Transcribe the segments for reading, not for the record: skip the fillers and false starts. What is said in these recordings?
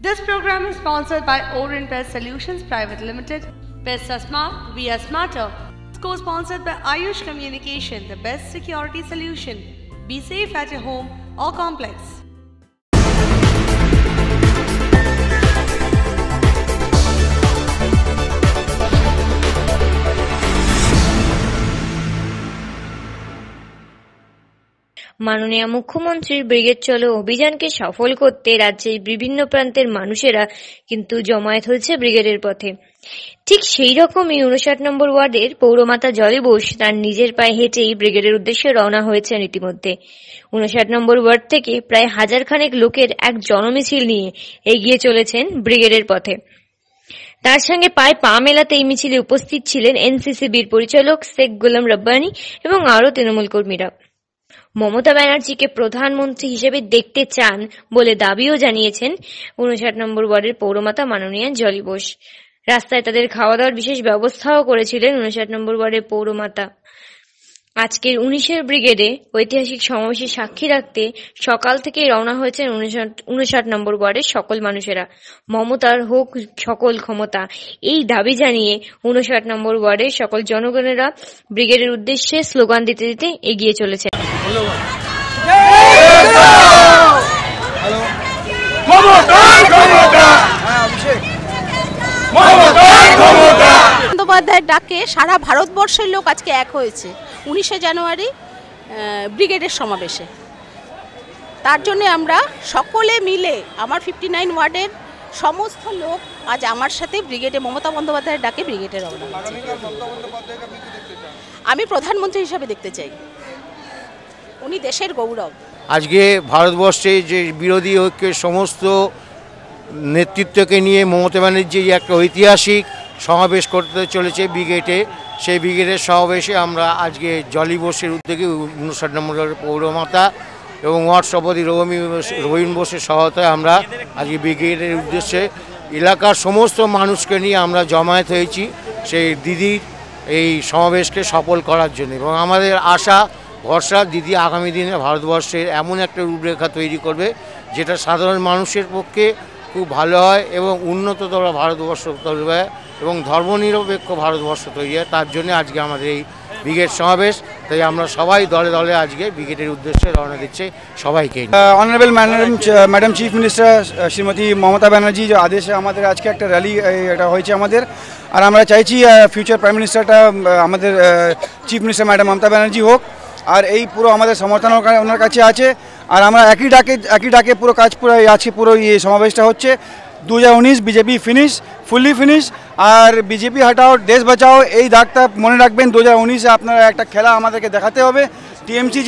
This program is sponsored by Orient Pest Solutions Private Limited. Pests are smart, we are smarter. Co-sponsored by Ayush Communication, the best security solution. Be safe at your home or complex. মাননীয় মুখ্যমন্ত্রীর brigade চলো অভিযানকে সফল করতে রাজ্যের বিভিন্ন প্রান্তের মানুষেরা কিন্তু জমায়েত হয়েছে ব্রিগেডের পথে। ঠিক সেই রকমই 59 নম্বর ওয়ার্ডের পৌরমাতা জলি বোস তার নিজের পায়ে হেঁটেই ব্রিগেডের উদ্দেশ্যে রওনা হয়েছেন ইতিমধ্যে। 59 নম্বর ওয়ার্ড থেকে প্রায় 1000 খানেক লোকের এক জনমিছিল নিয়ে এগিয়ে চলেছেন ব্রিগেডের পথে। তার সঙ্গে পায়ে পা মেলাতে এই মিছিলে উপস্থিত ছিলেন এনসিসিবির পরিচালক শেখ গোলাম রব্বানী এবং আরও তৃণমূল কর্মীরা। মমতা ব্যানার্জিকে প্রধানমন্ত্রী হিসেবে দেখতে চান বলে দাবিও জানিয়েছেন 59 নম্বর ওয়ার্ডের পৌরমাতা মাননীয়া জলি বোস। রাস্তায় তাদের খাওয়া দাওয়ার বিশেষ ব্যবস্থাও করেছিলেন 59 নম্বর ওয়ার্ডের পৌরমাতা। আজকের 19 ব্রিগেডে ঐতিহাসিক সমাবেশে সাক্ষী রাখতে সকাল থেকেই রওনা হয়েছেন 59 নম্বর ওয়ার্ডের সকল মানুষেরা। মমতার হোক সকল ক্ষমতা, এই দাবি জানিয়ে 59 নম্বর ওয়ার্ডের সকল জনগণেরা ব্রিগেডের উদ্দেশ্যে স্লোগান দিতে দিতে এগিয়ে চলেছে। বন্দ্যোপাধ্যায়ের ডাকে সারা ভারতবর্ষের লোক আজকে এক হয়েছে 19শে জানুয়ারি ব্রিগেডের সমাবেশে। তার জন্য আমরা সকলে মিলে আমার 59 ওয়ার্ডের সমস্ত লোক আজ আমার সাথে ব্রিগেডে মমতা বন্দ্যোপাধ্যায়ের ডাকে ব্রিগেডে রওনা হয়েছে। আমি প্রধানমন্ত্রী হিসাবে দেখতে চাই, উনি দেশের গৌরব। আজকে ভারতবর্ষে যে বিরোধী ঐক্যের সমস্ত নেতৃত্বকে নিয়ে মমতা ব্যানার্জি একটা ঐতিহাসিক সমাবেশ করতে চলেছে ব্রিগেডে। সেই ব্রিগেডের সমাবেশে আমরা আজকে জলি বোসের উদ্যোগে 59 নম্বর পৌরমাতা এবং ওয়ার্ড সভাপতি রবীন বোসের সহায়তায় আমরা আজকে ব্রিগেডের উদ্দেশ্যে এলাকার সমস্ত মানুষকে নিয়ে আমরা জমায়েত হয়েছি সেই দিদির এই সমাবেশকে সফল করার জন্য। এবং আমাদের আশা ভরসা দিদি আগামী দিনে ভারতবর্ষের এমন একটা রূপরেখা তৈরি করবে যেটা সাধারণ মানুষের পক্ষে খুব ভালো হয় এবং উন্নততর ভারতবর্ষ তৈরি হয় এবং ধর্মনিরপেক্ষ ভারতবর্ষ তৈরি হয়। তার জন্য আজকে আমাদের এই ব্রিগেড সমাবেশ। তাই আমরা সবাই দলে দলে আজকে ব্রিগেডের উদ্দেশ্যে রওনা দিচ্ছে সবাইকে। Honourable madam chief minister Shrimati Mamata Banerjee যে আদেশে আমাদের আজকে একটা র্যালি এটা হয়েছে আমাদের, আর আমরা চাইছি ফিউচার প্রাইম মিনিস্টারটা আমাদের chief minister madam Mamata Banerjee হোক, আর এই পুরো আমাদের সমর্থন ওনার কাছে আছে। আর আমরা একই ডাকে পুরো কাজ পুরো আজকে পুরো এই সমাবেশটা হচ্ছে 2019 বিজেপি ফুললি ফিনিশ, আর বিজেপি হাটাও দেশ বাঁচাও এই ডাকটা মনে রাখবেন। 2019-এ আপনারা একটা খেলা আমাদেরকে দেখাতে হবে। টিএমসি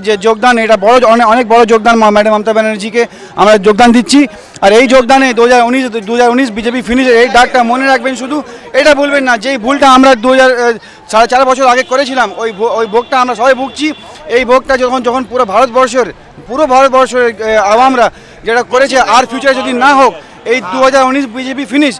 যে যোগদান, এটা অনেক বড় যোগদান ম্যাডাম মমতা ব্যানার্জিকে আমরা যোগদান দিচ্ছি। আর এই যোগদানে 2019 বিজেপি ফিনিশ এই ডাকটা মনে রাখবেন, শুধু এটা বলবেন না যেই ভুলটা আমরা 4.5 বছর আগে করেছিলাম ওই ভোগটা আমরা সবাই ভুগছি। এই ভোগটা যখন পুরো ভারতবর্ষের আওয়ামরা যেটা করেছে আর ফিউচারে যদি না হোক এই 2019 বিজেপি ফিনিশ।